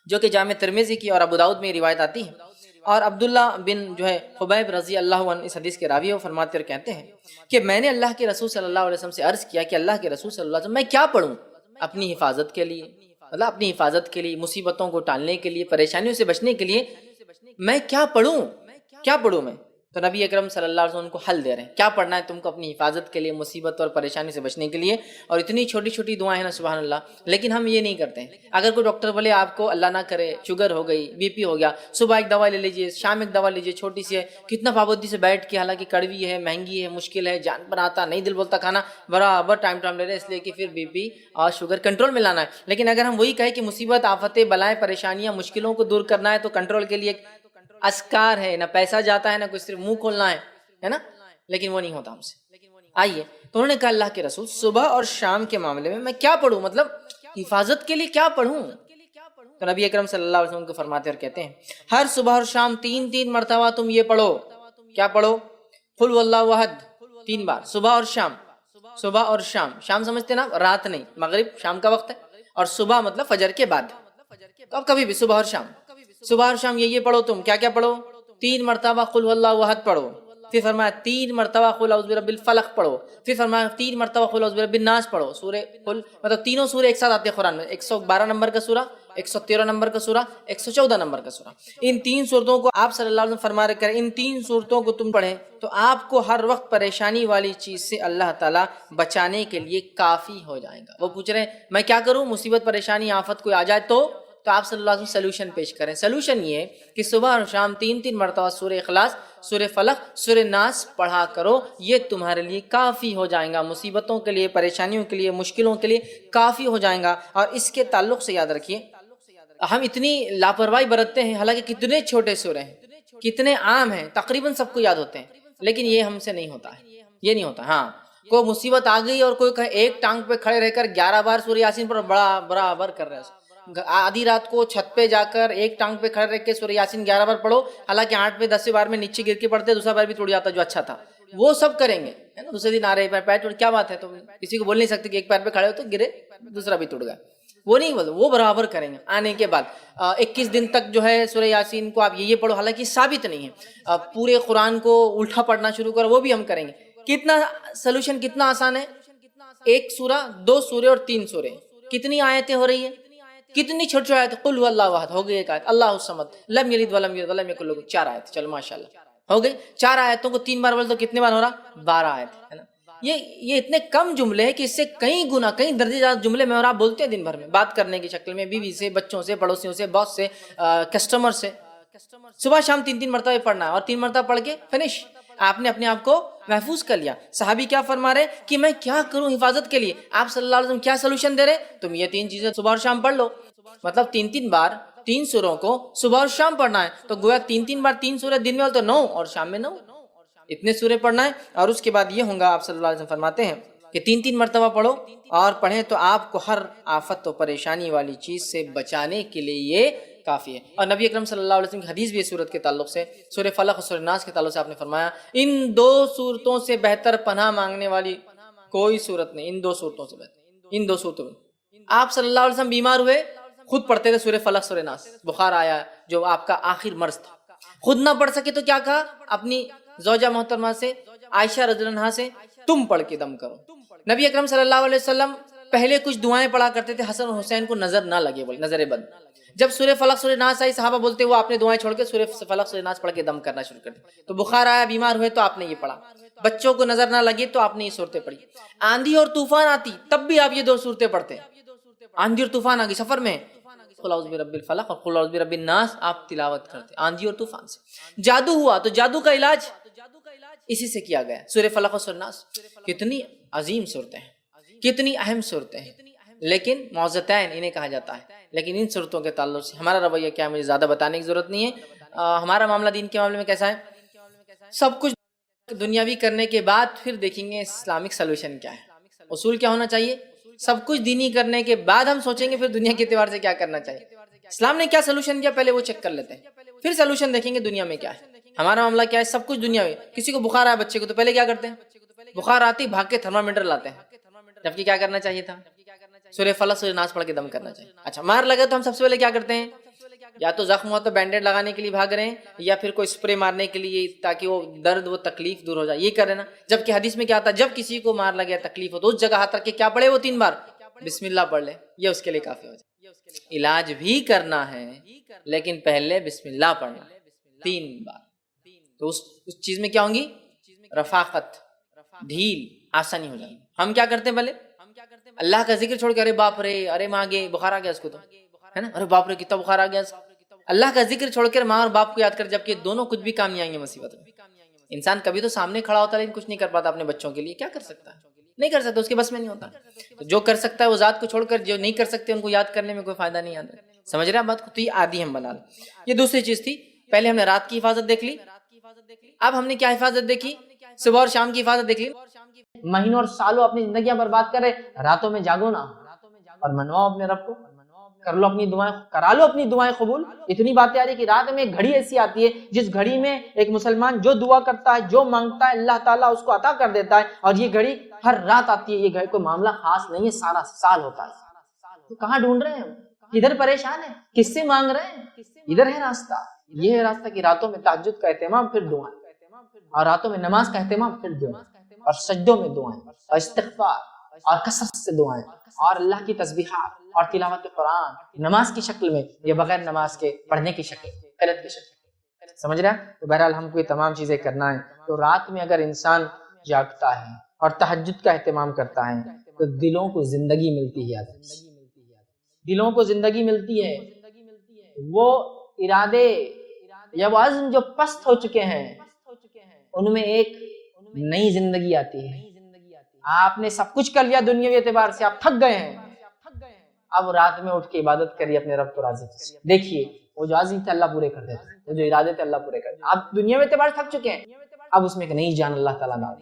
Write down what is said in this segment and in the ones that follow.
جو کہ جامع ترمذی کی اور ابو داؤد میں روایت آتی ہے۔ اور عبداللہ بن جو ہے خبیب رضی اللہ عنہ اس حدیث کے راوی ہیں، وہ فرماتے اور کہتے ہیں کہ میں نے اللہ کے رسول صلی اللہ علیہ وسلم سے عرض کیا کہ اللہ کے رسول صلی اللہ علیہ وسلم میں کیا پڑھوں اپنی حفاظت کے لیے، مطلب اپنی حفاظت کے لیے، مصیبتوں کو ٹالنے کے لیے، پریشانیوں سے بچنے کے لیے میں کیا پڑھوں، کیا پڑھوں میں؟ تو نبی اکرم صلی اللہ علیہ وسلم ان کو حل دے رہے ہیں، کیا پڑھنا ہے تم کو اپنی حفاظت کے لیے، مصیبت اور پریشانی سے بچنے کے لیے۔ اور اتنی چھوٹی چھوٹی دعائیں ہیں نا سبحان اللہ، لیکن ہم یہ نہیں کرتے ہیں۔ اگر کوئی ڈاکٹر بولے آپ کو اللہ نہ کرے شوگر ہو گئی، بی پی ہو گیا، صبح ایک دوا لے لیجئے، شام ایک دوا لیجئے، چھوٹی سی ہے، کتنا پابندی سے بیٹھ کے، حالانکہ کڑوی ہے، مہنگی ہے، مشکل ہے، جان پر آتا نہیں، دل بولتا کھانا، برابر ٹائم لے رہے ہیں، اس لیے کہ پھر بی پی اور شوگر کنٹرول میں لانا ہے۔ لیکن اگر ہم وہی کہیں کہ مصیبت، آفتیں، بلائیں، پریشانیاں، مشکلوں کو دور کرنا ہے، تو کنٹرول کے لیے اذکار ہے، نہ پیسہ جاتا ہے، نہ کچھ، صرف منہ کھولنا ہے نا، لیکن وہ نہیں ہوتا ہم سے۔ آئیے، تو انہوں نے کہا اللہ کے رسول صبح اور شام کے معاملے میں کیا پڑھوں، مطلب حفاظت کے لیے کیا پڑھوں؟ تو نبی اکرم صلی اللہ علیہ وسلم کو فرماتے اور کہتے ہیں ہر صبح اور شام 3 مرتبہ تم یہ پڑھو، کیا پڑھو؟ قل هو اللہ احد 3 بار، صبح اور شام، صبح اور شام، شام سمجھتے نا رات نہیں، مغرب شام کا وقت ہے، اور صبح مطلب فجر کے بعد، تو اب کبھی بھی صبح اور شام، صبح اور شام یہ پڑھو تم، کیا کیا پڑھو؟ 3 مرتبہ قل هو اللہ احد پڑھو، پھر فرمایا 3 مرتبہ قل اعوذ برب الفلق پڑھو، پھر فرمایا 3 مرتبہ قل اعوذ برب الناس پڑھو۔ سورہ قل مطلب تینوں سورے ایک ساتھ آتے ہیں قرآن میں، 112 نمبر کا سورہ، 113 نمبر کا سورہ، 114 نمبر کا سورہ۔ ان 3 صورتوں کو آپ صلی اللہ علیہ وسلم فرما رہے ہیں ان 3 صورتوں کو تم پڑھیں تو آپ کو ہر وقت پریشانی والی چیز سے اللہ تعالیٰ بچانے کے لیے کافی ہو جائے گا۔ وہ پوچھ رہے ہیں میں کیا کروں، مصیبت، پریشانی، آفت کوئی آ جائے تو آپ صلی اللہ علیہ وسلم سلوشن پیش کریں۔ سلوشن یہ ہے کہ صبح اور شام 3 مرتبہ سورہ اخلاص، سورہ فلق، سورہ ناس پڑھا کرو، یہ تمہارے لیے کافی ہو جائیں گا، مصیبتوں کے لیے، پریشانیوں کے لیے، مشکلوں کے لیے کافی ہو جائیں گا۔ اور اس کے تعلق سے یاد رکھیے، ہم اتنی لاپرواہی برتتے ہیں، حالانکہ کتنے چھوٹے سورے ہیں، کتنے عام ہیں، تقریباً سب کو یاد ہوتے ہیں، لیکن یہ ہم سے نہیں ہوتا ہے، یہ نہیں ہوتا۔ ہاں، کوئی مصیبت آ گئی اور کوئی کہے ایک ٹانگ پہ کھڑے رہ کر 11 بار سورہ یاسین پر برابر کر رہے ہیں، آدھی رات کو چھت پہ جا کر ایک ٹانگ پہ کھڑے رہ کے سورہ یاسین 11 بار پڑھو، حالانکہ 8 پہ 10 بار میں نیچے گر کے پڑھتے، دوسرا بار بھی ٹوٹ جاتا جو اچھا تھا، وہ سب کریں گے، دوسرے دن آ رہے پیر ٹوٹ، کیا بات ہے؟ تو کسی کو بول نہیں سکتے کہ ایک پیر پہ کھڑے ہو تو گرے، دوسرا بھی ٹوٹ گیا، وہ نہیں بولتے، وہ برابر کریں گے۔ آنے کے بعد 21 دن تک جو ہے سورہ یاسین کو آپ یہ پڑھو، حالانکہ ثابت نہیں ہے، پورے قرآن کو الٹا پڑھنا شروع کرو، وہ بھی ہم کریں گے۔ کتنا سلوشن، کتنا آسان ہے، 1 سورہ، 2 سورے اور 3 سورے، کتنی آیتیں ہو رہی ہیں، کتنی چھوٹی چھوٹی آیتیں، قل هو اللہ احد ہو گئی ایک آیت، اللہ الصمد لم یلد ولم یولد ولم یکن له 4 آیت، چلو ماشاءاللہ ہو گئی۔ 4 آیتوں کو 3 بار بولے تو کتنے بار ہو رہا؟ 12 آیت، ہے نا۔ یہ اتنے کم جملے ہیں کہ اس سے کئی گنا، کئی درجے زیادہ جملے میں اور آپ بولتے ہیں دن بھر میں، بات کرنے کی شکل میں، بیوی سے، بچوں سے، پڑوسیوں سے، باس سے، کسٹمر سے۔ صبح شام 3 مرتبہ پڑھنا ہے، اور 3 مرتبہ پڑھ کے فنش، آپ نے اپنے آپ کو محفوظ کر لیا۔ صحابی کیا فرما رہے کہ میں کیا کروں حفاظت کے لیے، آپ صلی اللہ علیہ وسلم کیا سلوشن دے رہے، تم یہ 3 چیزیں صبح اور شام پڑھ لو، مطلب 3 بار 3 سوروں کو صبح اور شام پڑھنا ہے، تو گویا 3 بار 3 سورہ دن میں ہو تو 9 اور شام میں 9، اتنے سورے پڑھنا ہے۔ اور اس کے بعد یہ ہوں گا، آپ صلی اللہ علیہ وسلم فرماتے ہیں کہ 3 مرتبہ پڑھو اور پڑھیں تو آپ کو ہر آفت و پریشانی والی چیز سے بچانے کے لیے یہ کافی ہے۔ اور نبی اکرم صلی اللہ علیہ وسلم کی حدیث بھی اس صورت کے تعلق سے، سورہ فلق اور سورہ ناس کے تعلق سے آپ نے فرمایا ان 2 صورتوں سے بہتر پناہ مانگنے والی کوئی صورت نہیں، ان 2 صورتوں سے بہتر، ان 2 صورتوں میں۔ آپ صلی اللہ علیہ وسلم بیمار ہوئے، خود پڑھتے تھے سورہ فلق سورہ ناس، بخار آیا جو آپ کا آخر مرض تھا، خود نہ پڑھ سکے تو کیا کہا اپنی زوجہ محترمہ سے، عائشہ رضی اللہ عنہا سے، تم پڑھ کے دم کرو۔ نبی اکرم صلی اللہ علیہ وسلم پہلے کچھ دعائیں پڑھا کرتے تھے حسن اور حسین کو نظر نہ لگے، بولے نظر بد۔ جب سورہ فلق سورہ ناس آئی، صحابہ بولتے وہ آپ نے دعائیں چھوڑ کے سورہ فلق سورہ ناس پڑھ کے دم کرنا شروع کر دیا۔ تو بخار آیا، بیمار ہوئے تو آپ نے یہ پڑھا، بچوں کو نظر نہ لگے تو آپ نے یہ صورتیں پڑھی، آندھی اور طوفان آتی تب بھی آپ یہ 2 صورتیں پڑھتے، آندھی اور طوفان آ گئی سفر میں، قل اعوذ برب الفلق اور قل اعوذ برب الناس آپ تلاوت کرتے آندھی اور طوفان سے۔ جادو ہوا تو جادو کا علاج اسی سے کیا گیا، سورہ فلق اور سورہ ناس۔ کتنی عظیم صورتیں ہیں، کتنی اہم صورتیں ہیں، لیکن معوذتین انہیں کہا جاتا ہے۔ لیکن ان صورتوں کے تعلق سے ہمارا رویہ کیا ہے، مجھے زیادہ بتانے کی ضرورت نہیں ہے۔ ہمارا معاملہ دین کے معاملے میں کیسا ہے، سب کچھ دنیاوی کرنے کے بعد پھر دیکھیں گے اسلامک سلوشن کیا ہے، اصول کیا ہونا چاہیے، سب کچھ دینی کرنے کے بعد ہم سوچیں گے پھر دنیا کے اعتبار سے کیا کرنا چاہیے، اسلام نے کیا سلوشن دیا پہلے وہ چیک کر لیتے ہیں، پھر سلوشن دیکھیں گے دنیا میں کیا ہے۔ ہمارا معاملہ کیا ہے، سب کچھ دنیاوی، کسی کو بخار آیا بچے کو تو پہلے کیا کرتے ہیں، بخار آتی بھاگ کے تھرمامیٹر لاتے ہیں، جبکہ کیا کرنا چاہیے تھا، سورہ فلق سورہ ناس پڑھ کے دم کرنا چاہیے۔ اچھا مار لگا تو ہم سب سے پہلے کیا کرتے ہیں، یا تو زخم ہوا تو بینڈیڈ لگانے کے لیے بھاگ رہے ہیں، یا پھر کوئی اسپرے مارنے کے لیے تاکہ وہ درد وہ تکلیف دور ہو جائے، یہ کر رہے نا۔ جبکہ حدیث میں کیا آتا ہے، جب کسی کو مار لگے تکلیف ہو تو اس جگہ ہاتھ رکھ کے کیا پڑھے وہ 3 بار بسم اللہ پڑھ لے، یہ اس کے لیے کافی ہو جائے۔ علاج بھی کرنا ہے لیکن پہلے بسم اللہ پڑھنا 3 بار، تو اس چیز میں کیا ہوں گی، رفاقت، ڈھیل، آسانی ہو جائے گی۔ ہم کیا کرتے ہیں، بھلے اللہ کا ذکر چھوڑ کے ارے باپ رے، ارے ماں گے بخار آ گیا اس کو، تو ہے نا، ارے باپ رے کتنا بخار آ گیا، اللہ کا ذکر چھوڑ کر ماں اور باپ کو یاد کر، جبکہ دونوں کچھ بھی کام نہیں آئیں گے مصیبت میں۔ انسان کبھی تو سامنے کھڑا ہوتا ہے لیکن کچھ نہیں کر پاتا اپنے بچوں کے لیے، کیا کر سکتا ہے، نہیں کر سکتا، اس کے بس میں نہیں ہوتا۔ تو جو کر سکتا ہے وہ ذات کو چھوڑ کر جو نہیں کر سکتے ان کو یاد کرنے میں کوئی فائدہ نہیں آتا، سمجھ رہے ہیں بات کو؟ تو یہ عادی ہم بنا لیں۔ یہ دوسری چیز تھی، پہلے ہم نے رات کی حفاظت دیکھ لی، اب ہم نے کیا حفاظت دیکھی، صبح اور شام کی حفاظت دیکھ لی۔ مہینوں اور سالوں اپنی زندگیاں برباد کر رہے، راتوں میں جاگو نا اور منواؤ اپنے رب کو، کر لو اپنی دعائیں، کرا لو اپنی دعائیں قبول۔ اتنی باتیں آ رہی کہ رات میں ایک گھڑی ایسی آتی ہے جس گھڑی میں ایک مسلمان جو دعا کرتا ہے، جو مانگتا ہے، اللہ تعالیٰ اس کو عطا کر دیتا ہے، اور یہ گھڑی ہر رات آتی ہے۔ یہ گھڑی کوئی معاملہ خاص نہیں ہے، سارا سال ہوتا ہے۔ تو کہاں ڈھونڈ رہے ہیں ہم، کدھر پریشان ہیں، کس سے مانگ رہے ہیں؟ ادھر ہے راستہ، یہ ہے راستہ کہ راتوں میں تہجد کا اہتمام، پھر دعائیں، اور راتوں میں نماز کا اہتمام، پھر دعائیں، اور سجدوں میں دعائیں، اور استغفار، اور کثرت سے دعائیں، اور اللہ کی تسبیحات اور تلاوت قرآن، نماز کی شکل میں یا بغیر نماز کے پڑھنے کی شکل، قرأت کی شکل، سمجھ رہا ہے؟ تو بہرحال ہم کو یہ تمام چیزیں کرنا ہے۔ تو رات میں اگر انسان جاگتا ہے اور تہجد کا اہتمام کرتا ہے تو دلوں کو زندگی ملتی ہے، دلوں کو زندگی ملتی ہے۔ وہ ارادے یا وہ عزم جو پست ہو چکے ہیں ان میں ایک نئی زندگی آتی ہے۔ آپ نے سب کچھ کر لیا دنیاوی اعتبار سے، آپ تھک گئے ہیں، اب رات میں اٹھ کے عبادت کریے، اپنے رب کو راضی کیجیے۔ دیکھیے وہ جو عزم تھے اللہ پورے کر دیتے، وہ جو ارادے تھے اللہ پورے کر دیتے۔ اب دنیاوی اعتبار سے تھک چکے ہیں، اب اس میں ایک نئی جان اللہ تعالیٰ ڈال،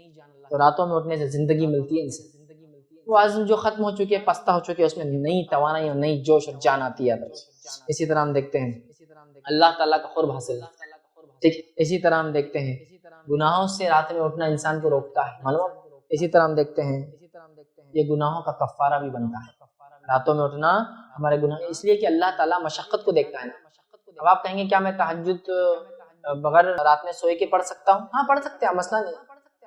تو راتوں میں اٹھنے سے زندگی ملتی ہے انسان۔ وہ عزم جو ختم ہو چکے، پستہ ہو چکے، اس میں نئی توانائی اور نئی جوش اور جان آتی ہے۔ اسی طرح ہم دیکھتے ہیں اللہ تعالیٰ کا قرب حاصل، ٹھیک، اسی طرح ہم دیکھتے ہیں گناہوں سے رات میں اٹھنا انسان کو روکتا ہے، معلوم۔ اسی طرح ہم دیکھتے ہیں یہ گناہوں کا کفارہ بھی بنتا ہے، راتوں میں اٹھنا ہمارے گناہ، اس لیے کہ اللہ تعالیٰ مشقت کو دیکھتا ہے نا۔ اب آپ کہیں گے کیا میں تہجد بغیر رات میں سوئے کے پڑھ سکتا ہوں؟ ہاں پڑھ سکتے ہیں، مسئلہ نہیں،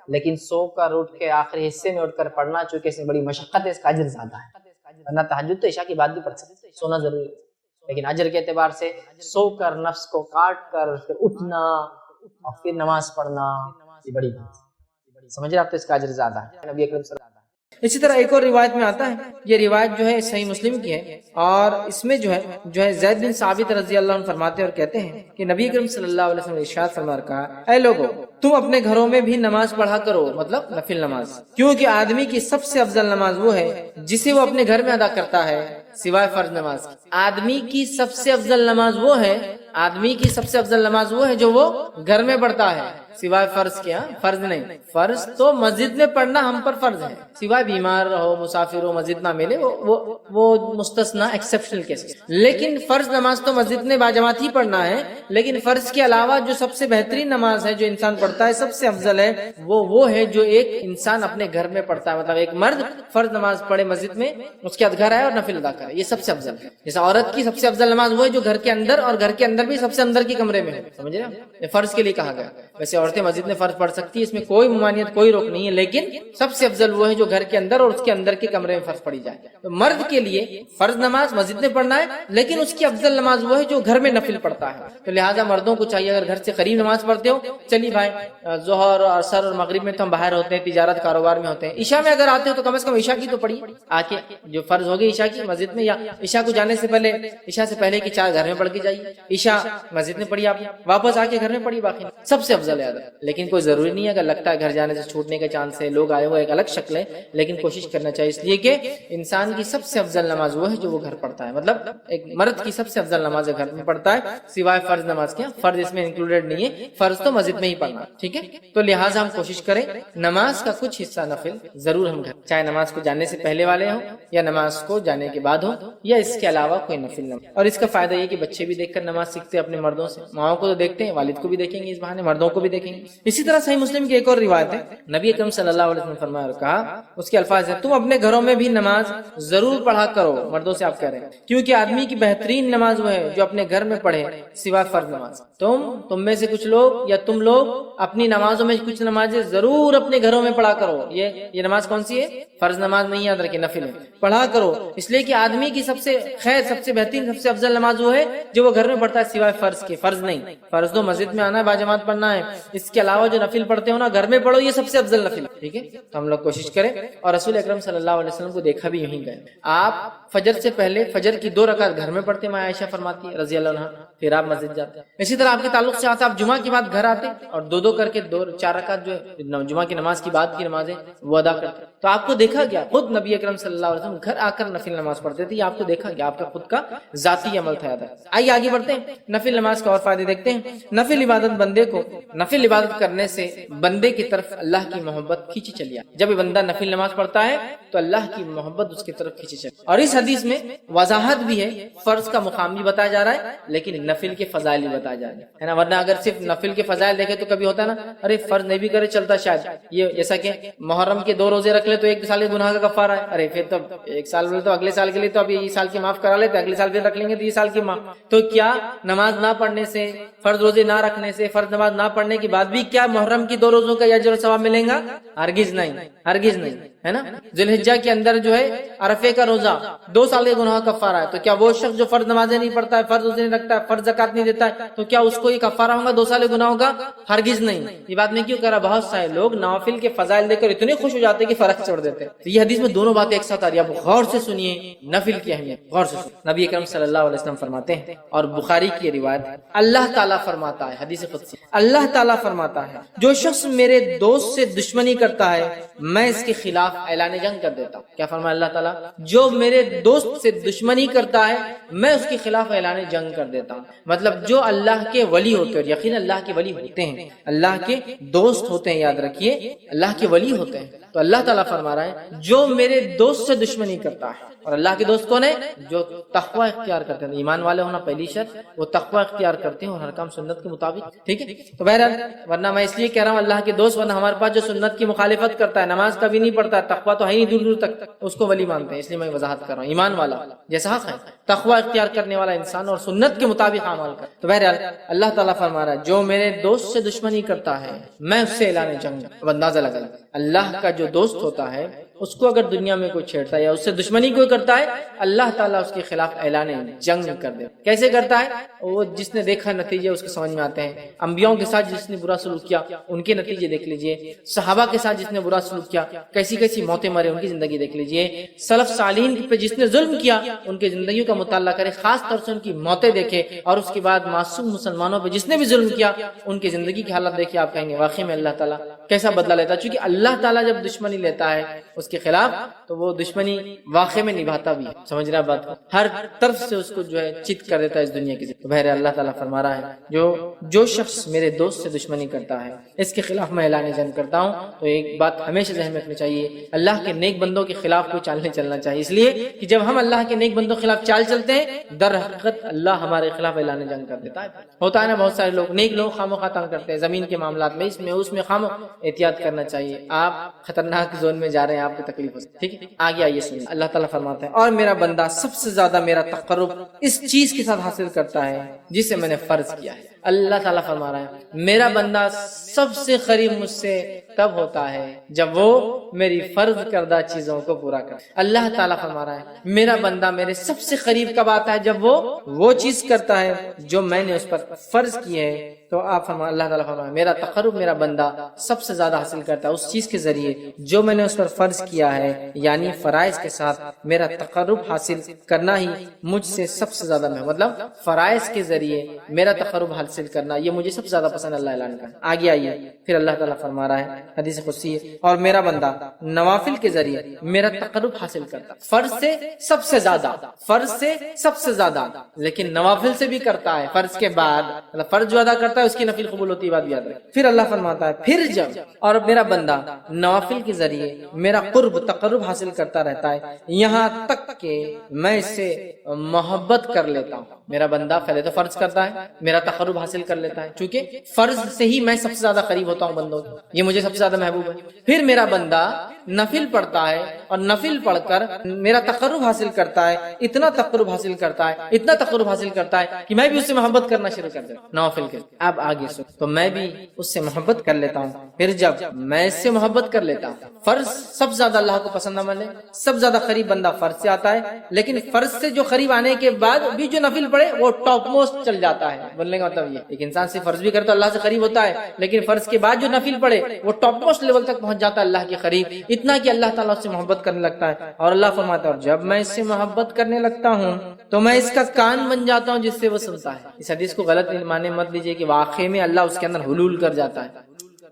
لیکن سو کر اٹھ کے آخری حصے میں اٹھ کر پڑھنا چونکہ اس میں بڑی مشقت ہے، اس کا اجر زیادہ ہے۔ ورنہ تہجد تو عشاء کی بعد بھی پڑھ سکتے، سونا ضروری ہے، لیکن اجر کے اعتبار سے سو کر نفس کو کاٹ کر پھر اٹھنا اور پھر نماز پڑھنا یہ بڑی بات ہے، سمجھ رہے آپ؟ تو اس کا اجر زیادہ ہے۔ نبی اکرم صلی اللہ علیہ وسلم، اسی طرح ایک اور روایت میں آتا ہے، یہ روایت جو ہے صحیح مسلم کی ہے، اور اس میں جو ہے زید بن ثابت رضی اللہ عنہ فرماتے اور کہتے ہیں کہ نبی اکرم صلی اللہ علیہ وسلم نے ارشاد فرما کہا، اے لوگو تم اپنے گھروں میں بھی نماز پڑھا کرو، مطلب نفل نماز، کیونکہ آدمی کی سب سے افضل نماز وہ ہے جسے وہ اپنے گھر میں ادا کرتا ہے سوائے فرض نماز کی۔ آدمی کی سب سے افضل نماز وہ ہے، آدمی کی سب سے افضل نماز وہ ہے جو وہ گھر میں پڑھتا ہے سوائے فرض کے۔ فرض نہیں، فرض تو مسجد میں پڑھنا ہم پر فرض ہے، سوائے بیمار ہو، مسافر ہو، مسجد نہ ملے، وہ مستثنا ایکسیپشنل کیس۔ لیکن فرض نماز تو مسجد میں باجماعت ہی پڑھنا ہے، لیکن فرض کے علاوہ جو سب سے بہترین نماز ہے جو انسان پڑھتا ہے، سب سے افضل ہے، وہ ہے جو ایک انسان اپنے گھر میں پڑھتا ہے۔ مطلب ایک مرد فرض نماز پڑھے مسجد میں، اس کے بعد گھر آئے اور نفل ادا کرے، یہ سب سے افضل ہے۔ جیسے عورت کی سب سے افضل نماز وہ ہے جو گھر کے اندر، اور گھر کے اندر بھی سب سے اندر کے کمرے میں ہے، سمجھ رہے ہیں؟ یہ فرض کے لیے کہا گیا۔ ویسے عورتیں مسجد میں فرض پڑھ سکتی ہے، اس میں کوئی ممانعت، کوئی روک نہیں ہے، لیکن سب سے افضل وہ ہے جو گھر کے اندر اور اس کے اندر کے کمرے میں فرض پڑھی جائے۔ تو مرد کے لیے فرض نماز مسجد میں پڑھنا ہے، لیکن اس کی افضل نماز وہ ہے جو گھر میں نفل پڑھتا ہے۔ تو لہٰذا مردوں کو چاہیے، اگر گھر سے قریب نماز پڑھتے ہو، چلیے بھائی ظہر اور عصر اور مغرب میں تو ہم باہر ہوتے ہیں، تجارت کاروبار میں ہوتے ہیں، عشاء میں اگر آتے ہو تو کم از کم عشاء کی تو پڑھیے، آ کے جو فرض ہوگی عشاء کی مسجد میں، یا عشاء کو جانے سے پہلے، عشاء سے پہلے کی 4 گھر میں پڑھ کے جائیے، عشاء مسجد میں پڑھیے، آپ واپس آ کے گھر میں پڑھیے، باقی سب سے افضل ہے۔ لیکن کوئی ضروری نہیں ہے، اگر لگتا ہے گھر جانے سے چھوٹنے کا چانس ہے، لوگ آئے ہوئے، ایک الگ شکل ہے، لیکن کوشش کرنا چاہیے، اس لیے کہ انسان کی سب سے افضل نماز وہ ہے جو وہ گھر پڑھتا ہے۔ مطلب ایک مرد کی سب سے افضل نماز گھر میں پڑھتا ہے سوائے فرض نماز کے، فرض اس میں انکلوڈیڈ نہیں ہے، فرض تو مسجد میں ہی پڑھنا، ٹھیک ہے؟ تو لہٰذا ہم کوشش کریں نماز کا کچھ حصہ نفل ضرور ہم گھر، چاہے نماز کو جانے سے پہلے والے ہوں یا نماز کو جانے کے بعد ہو، یا اس کے علاوہ کوئی نفل نماز۔ اور اس کا فائدہ یہ کہ بچے بھی دیکھ کر نماز سیکھتے ہیں اپنے مردوں سے، ماؤں کو تو دیکھتے ہیں، والد کو بھی دیکھیں گے، اس بہانے مردوں کو بھی دیکھیں گے۔ دیکھیں گے. اسی طرح صحیح مسلم کی ایک اور روایت ہے, نبی اکرم صلی اللہ علیہ وسلم نے فرمایا اور کہا, اس کے الفاظ ہیں, تم اپنے گھروں میں بھی نماز ضرور پڑھا کرو. مردوں سے آپ کہہ رہے ہیں, کیونکہ آدمی کی بہترین نماز وہ ہے جو اپنے گھر میں پڑھے سوائے فرض نماز. تم میں سے کچھ لوگ یا تم لوگ اپنی نمازوں میں کچھ نمازیں ضرور اپنے گھروں میں پڑھا کرو. یہ نماز کون سی ہے؟ فرض نماز نہیں, یاد رکھیں, نفل ہے. پڑھا کرو اس لیے کہ آدمی کی سب سے خیر, سب سے بہترین, سب سے افضل نماز وہ ہے جو وہ گھر میں پڑھتا ہے سوائے فرض کے. فرض نہیں, فرض تو مسجد میں آنا ہے, باجماعت پڑھنا ہے. اس کے علاوہ جو نفل پڑھتے ہو نا, گھر میں پڑھو, یہ سب سے افضل نفل ہے. ٹھیک ہے, تو ہم لوگ کوشش کریں. اور رسول اکرم صلی اللہ علیہ وسلم کو دیکھا بھی یہیں گئے, آپ فجر سے پہلے فجر کی 2 رکعت گھر میں پڑھتے, ماں عائشہ فرماتی ہے رضی اللہ عنہا, پھر آپ مسجد جاتے. اسی طرح آپ کے تعلق سے آتا, آپ جمعہ کی بات گھر آتے اور 2 کر کے 4 رکعت جو ہے جمعہ کی نماز کی بعد کی نمازیں وہ ادا کرتے. تو آپ کو دیکھا گیا, خود نبی اکرم صلی اللہ علیہ وسلم گھر آ کر نفل نماز پڑھتے تھے. یہ آپ کو دیکھا گیا, آپ کا خود کا ذاتی عمل تھا. آئیے آگے بڑھتے ہیں, نفل نماز کا اور فائدے دیکھتے ہیں. نفل عبادت کرنے سے بندے کی طرف اللہ کی محبت کھینچی چلی آتی. جب یہ بندہ نفل نماز پڑھتا ہے تو اللہ کی محبت اس کی طرف کھینچی چلی. اور اس حدیث میں وضاحت بھی ہے, فرض کا مقام بھی بتایا جا رہا ہے لیکن نفل کے فضائل بھی بتایا جا رہا ہے نا. ورنہ اگر صرف نفل کے فضائل دیکھے تو کبھی ہوتا ہے نا, ارے فرض نہیں بھی کرے چلتا شاید, یہ جیسا کہ محرم کے 2 روزے رکھ لے تو 1 سال کے گناہ کا کفارہ ہے. ارے پھر تو 1 سال بولے تو اگلے سال کے لیے تو اب یہ سال کی معاف کرا لیتے, اگلے سال پھر رکھ لیں گے تو یہ سال کی معاف. تو کیا نماز نہ پڑھنے سے, فرض روزے نہ رکھنے سے, فرض نماز نہ پڑھنے کے بعد بھی کیا محرم کی 2 روزوں کا اجر و ثواب ملے گا؟ ہرگز نہیں, ہرگز نہیں, ہے نا. ذی الحجہ کے اندر جو ہے عرفے کا روزہ 2 سال کے گناہ کا کفارہ ہے. تو کیا وہ شخص جو فرض نمازیں نہیں پڑھتا ہے, فرض روزے نہیں رکھتا ہے, فرض زکات نہیں دیتا ہے, تو کیا اس کو یہ کفارہ ہوگا 2 سال کے گناہوں کا؟ ہرگز نہیں. یہ بات میں کیوں کہہ رہا, بہت سارے لوگ نوافل کے فضائل دیکھ کر اتنے خوش ہو جاتے ہیں کہ فرق چھوڑ دیتے ہیں. تو یہ حدیث میں دونوں باتیں ایک ساتھ آ رہی ہیں. آپ غور سے سنیے نفل کی اہمیت, غور سے سنیے. نبی اکرم صلی اللہ علیہ وسلم فرماتے ہیں, اور بخاری کی روایت, اللہ تعالیٰ فرماتا ہے, حدیث قدسی, اللہ تعالیٰ فرماتا ہے, جو شخص میرے دوست سے دشمنی کرتا ہے میں اس کے خلاف اعلان جنگ کر دیتا ہوں. کیا فرمایا اللہ تعالیٰ؟ جو میرے دوست سے دشمنی کرتا ہے میں اس کے خلاف اعلان جنگ کر دیتا ہوں. مطلب جو اللہ کے ولی ہوتے ہیں, اور یقین اللہ کے ولی ہوتے ہیں, اللہ کے دوست ہوتے ہیں, یاد رکھیے اللہ کے ولی ہوتے ہیں. تو اللہ تعالیٰ فرما رہا ہے جو میرے دوست سے دشمنی کرتا ہے. اور اللہ کے دوست کون ہے؟ جو تقوی اختیار کرتے ہیں. ایمان والے ہونا پہلی شرط, وہ تقوی اختیار کرتے ہیں اور ہر کام سنت کے مطابق. ٹھیک ہے, تو بہرحال ورنہ میں اس لیے کہہ رہا ہوں اللہ کے دوست, ورنہ ہمارے پاس جو سنت کی مخالفت کرتا ہے, نماز کبھی نہیں پڑھتا ہے, تقوی تو ہے ہی دور دور تک, اس کو ولی مانتے ہیں. اس لیے میں وضاحت کر رہا ہوں, ایمان والا جیسا حق ہے, تقوی اختیار کرنے والا انسان اور سنت کے مطابق عمل کر. تو بہرحال اللہ تعالیٰ فرما رہا ہے جو میرے دوست سے دشمنی کرتا ہے میں اس سے اعلان جنگ. اب اندازہ لگا, اللہ کا جو دوست ہوتا ہے اس کو اگر دنیا میں کوئی چھیڑتا ہے یا اس سے دشمنی کوئی کرتا ہے, اللہ تعالیٰ اس کے خلاف اعلان جنگ کر دے. کیسے کرتا ہے؟ وہ جس نے دیکھا نتیجے اس کے سمجھ میں آتے ہیں. انبیاؤں کے ساتھ جس نے برا سلوک کیا ان کے نتیجے دیکھ لیجئے, صحابہ کے ساتھ جس نے برا سلوک کیا کیسی کیسی موتیں مرے ان کی زندگی دیکھ لیجئے, سلف صالحین پہ جس نے ظلم کیا ان کی زندگیوں کا مطالعہ کرے, خاص طور سے ان کی موتیں دیکھے, اور اس کے بعد معصوم مسلمانوں پہ جس نے بھی ظلم کیا ان کی زندگی کی حالت دیکھے, آپ کہیں گے واقعی میں اللہ تعالیٰ کیسا بدلہ لیتا ہے. چونکہ اللہ تعالیٰ جب دشمنی لیتا ہے اس کے خلاف تو وہ دشمنی واقع میں نبھاتا بھی ہے. سمجھ رہا بات کو, ہر طرف سے اس کو جو ہے چت کر دیتا ہے اس دنیا کی. بہر اللہ تعالیٰ فرما رہا ہے جو شخص میرے دوست سے دشمنی کرتا ہے اس کے خلاف میں اعلان جنگ کرتا ہوں. تو ایک بات ہمیشہ ذہن میں رکھنی چاہیے, اللہ کے نیک بندوں کے خلاف کوئی چال نہیں چلنا چاہیے. اس لیے کہ جب ہم اللہ کے نیک بندوں کے خلاف چال چلتے ہیں در حقیقت اللہ ہمارے خلاف اعلان جنگ کر دیتا ہے. ہوتا ہے نا بہت سارے لوگ, نیک لوگ خامخواہ تنگ کرتے ہیں زمین کے معاملات میں, اس میں احتیاط کرنا چاہیے. آپ خطرناک زون میں جا رہے ہیں, آپ کو تکلیف ہو سکتی ہے. ٹھیک ہے, آگے آئیے سنیے. اللہ تعالیٰ فرماتا ہے اور میرا بندہ سب سے زیادہ میرا تقرب اس چیز کے ساتھ حاصل کرتا ہے جسے میں نے فرض کیا ہے. اللہ تعالیٰ فرما رہا ہے میرا بندہ سب سے قریب مجھ سے تب ہوتا ہے جب وہ میری فرض کردہ چیزوں کو پورا کرے. اللہ تعالیٰ فرما رہا ہے میرا بندہ میرے سب سے قریب کب آتا ہے؟ جب وہ چیز کرتا ہے جو میں نے اس پر فرض کی ہے. تو آپ فرما, اللہ تعالیٰ فرما میرا تقرب میرا بندہ سب سے زیادہ حاصل کرتا ہے اس چیز کے ذریعے جو میں نے اس پر فرض کیا ہے, یعنی فرائض کے ساتھ میرا تقرب حاصل کرنا ہی مجھ سے سب سے زیادہ میں, مطلب فرائض کے ذریعے میرا تقرب حاصل کرنا یہ مجھے سب سے زیادہ پسند اللہ اعلان کا. آگے آئیے پھر اللہ تعالیٰ فرما رہا ہے حدیث قدسی ہے اور میرا بندہ نوافل کے ذریعے میرا تقرب حاصل کرتا, فرض سے سب سے زیادہ, فرض سے سب سے زیادہ, لیکن نوافل سے بھی کرتا ہے. فرض کے بعد مطلب فرض جو ادا کرتا ہے اس کی نفل قبول ہوتی ہے, بات یاد رکھیں. پھر اللہ فرماتا ہے پھر جب اور میرا بندہ نوافل کے ذریعے میرا قرب تقرب حاصل کرتا رہتا ہے یہاں تک کہ میں اس سے محبت کر لیتا ہوں. میرا بندہ پہلے تو فرض کرتا ہے، میرا تقرب حاصل کر لیتا ہے، چونکہ فرض سے ہی میں سب سے زیادہ قریب ہوتا ہوں بندوں کے، یہ مجھے سب سے زیادہ محبوب ہے۔ پھر میرا بندہ نفل پڑھتا ہے اور نفل پڑھ کر میرا تقرب حاصل کرتا ہے، اتنا تقرب حاصل کرتا ہے، اتنا تقرب حاصل کرتا ہے کہ میں بھی اس سے محبت کرنا شروع کر دیتا ہوں نوافل کے۔ اب آگے سن، تو میں بھی اس سے محبت کر لیتا ہوں، پھر جب میں اس سے محبت کر لیتا ہوں، فرض سب سے زیادہ اللہ کو پسند عمل ہے، سب زیادہ قریب بندہ فرض سے آتا ہے، لیکن فرض سے جو قریب آنے کے بعد بھی جو نفل پڑھے وہ ٹاپ موسٹ چل جاتا ہے۔ بولنے کا مطلب یہ ایک انسان سے فرض بھی کرتا ہے اللہ سے قریب ہوتا ہے، لیکن فرض کے بعد جو نفل پڑھے وہ ٹاپ موسٹ لیول تک پہنچ جاتا ہے اللہ کے قریب، اتنا کہ اللہ تعالیٰ اس سے محبت کرنے لگتا ہے۔ اور اللہ فرماتا ہے اور جب میں اس سے محبت کرنے لگتا ہوں تو میں اس کا کان بن جاتا ہوں جس سے وہ سنتا ہے۔ اس حدیث کو غلط معنی مت لیجیے کہ واقعے میں اللہ اس کے اندر حلول کر جاتا ہے،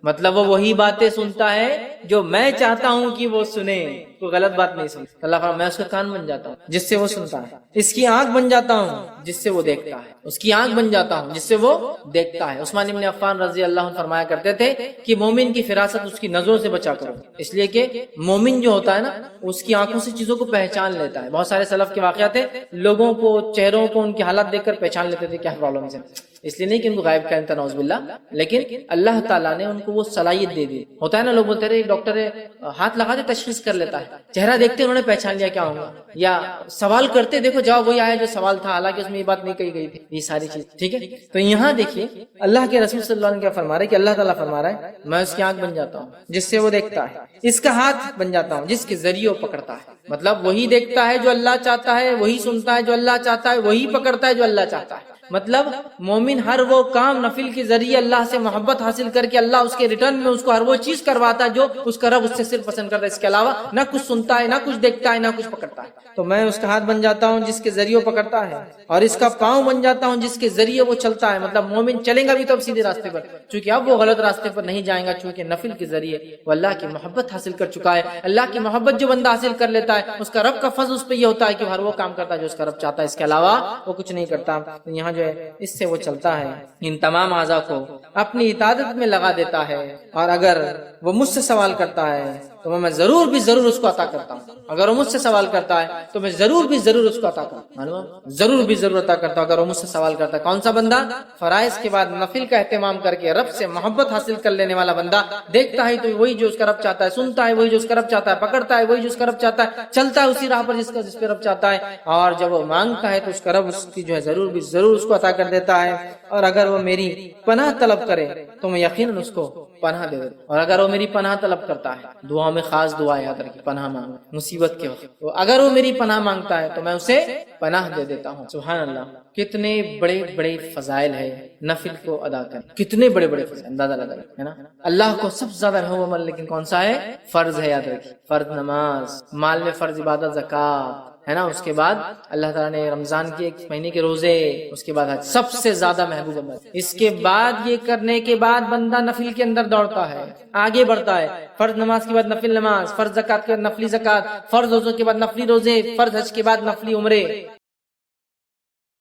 مطلب وہ وہی باتیں سنتا ہے جو میں چاہتا ہوں کہ وہ سنے، کوئی غلط بات نہیں سنتا۔ اللہ فرماتا ہے میں اس کا کان بن جاتا ہوں جس سے وہ سنتا ہے، اس کی آنکھ بن جاتا ہوں جس سے وہ دیکھتا ہے، اس کی آنکھ بن جاتا ہوں جس سے وہ دیکھتا ہے۔ عثمان بن عفان رضی اللہ عنہ فرمایا کرتے تھے کہ مومن کی فراست اس کی نظروں سے بچا کرو، اس لیے کہ مومن جو ہوتا ہے نا اس کی آنکھوں سے چیزوں کو پہچان لیتا ہے۔ بہت سارے سلف کے واقعات ہیں، لوگوں کو چہروں کو ان کی حالت دیکھ کر پہچان لیتے تھے کیا پرابلم ہے، اس لیے نہیں کہ ان کو غائب کرتا نعوذ باللہ، لیکن اللہ تعالیٰ نے ان کو وہ صلاحیت دے دی۔ ہوتا ہے نا لوگ بولتے رہے ایک ڈاکٹر ہے ہاتھ لگا دے تشخیص کر لیتا ہے، چہرہ دیکھتے انہوں نے پہچان لیا کیا ہوگا، یا سوال کرتے دیکھو جواب وہی آیا جو سوال تھا، حالانکہ اس میں یہ بات نہیں کہی گئی تھی، یہ ساری چیز ٹھیک ہے۔ تو یہاں دیکھیے اللہ کے رسول صلی اللہ علیہ وسلم کیا فرما رہے ہیں کہ اللہ تعالیٰ فرما رہا ہے میں اس کی آنکھ بن جاتا ہوں جس سے وہ دیکھتا ہے، اس کا ہاتھ بن جاتا ہوں جس کے ذریعے وہ پکڑتا ہے، مطلب وہی دیکھتا ہے جو اللہ چاہتا ہے، وہی سنتا ہے جو اللہ چاہتا ہے، وہی پکڑتا ہے جو اللہ چاہتا ہے۔ مطلب مومن ہر وہ کام نفل کے ذریعے اللہ سے محبت حاصل کر کے اللہ اس کے ریٹرن میں اس کو ہر وہ چیز کرواتا ہے جو اس کا رب اس سے صرف پسند کرتا ہے، اس کے علاوہ نہ کچھ سنتا ہے، نہ کچھ دیکھتا ہے، نہ کچھ پکڑتا ہے۔ تو میں اس کا ہاتھ بن جاتا ہوں جس کے ذریعے وہ پکڑتا ہے، اور اس کا پاؤں بن جاتا ہوں جس کے ذریعے وہ چلتا ہے، مطلب مومن چلے گا بھی تو اب سیدھے راستے پر، چونکہ اب وہ غلط راستے پر نہیں جائے گا، چونکہ نفل کے ذریعے وہ اللہ کی محبت حاصل کر چکا ہے۔ اللہ کی محبت جو بندہ حاصل کر لیتا ہے اس کا رب کا فضل اس پہ یہ ہوتا ہے کہ ہر وہ کام کرتا ہے جو اس کا رب چاہتا ہے، اس کے علاوہ وہ کچھ نہیں کرتا۔ یہاں جو ہے اس سے وہ چلتا ہے، ان تمام اعضاء کو اپنی اطاعت میں لگا دیتا ہے، اور اگر وہ مجھ سے سوال کرتا ہے تو میں ضرور بھی ضرور اس کو عطا کرتا ہوں، اگر وہ مجھ سے سوال کرتا ہے تو میں ضرور بھی ضرور اس کو عطا کرتا ہوں، ضرور بھی ضرور عطا کرتا ہوں اگر وہ مجھ سے سوال کرتا ہے۔ کون سا بندہ؟ فرائض کے بعد نفل کا اہتمام کر کے رب سے محبت حاصل کر لینے والا بندہ، دیکھتا ہے تو وہی جو اس کا رب چاہتا ہے، سنتا ہے وہی جو اس کا رب چاہتا ہے، پکڑتا ہے وہی جو اس کا رب چاہتا ہے، چلتا ہے اسی راہ پر جس پہ رب چاہتا ہے، اور جب وہ مانگتا ہے تو اس کا رب اس کی جو ہے ضرور بھی ضرور اس کو عطا کر دیتا ہے۔ اور اگر وہ میری پناہ طلب کرے تو میں یقیناً اس کو پناہ دے دیتا ہوں، اور اگر وہ میری پناہ طلب کرتا ہے، دعا میں خاص دعا یاد رکھیں، پناہ مانگو مصیبت کے وقت، تو اگر وہ میری پناہ مانگتا ہے تو میں اسے پناہ دے دیتا ہوں۔ سبحان اللہ، کتنے بڑے بڑے فضائل ہے نفل کو ادا کرنے، کتنے بڑے بڑے فضائل، اندازہ لگا ہے نا۔ اللہ کو سب سے زیادہ محبوب عمل لیکن کون سا ہے؟ فرض ہے، یاد رکھیے، فرض نماز، مال میں فرض عبادت زکات ہے نا، اس کے بعد اللہ تعالیٰ نے رمضان کے ایک مہینے کے روزے، اس کے بعد حج، سب سے زیادہ محبوب عمل۔ اس کے بعد یہ کرنے کے بعد بندہ نفل کے اندر دوڑتا ہے، آگے بڑھتا ہے، فرض نماز کے بعد نفل نماز، فرض زکات کے بعد نفلی زکات، فرض روزوں کے بعد نفلی روزے، فرض حج کے بعد نفلی عمرے۔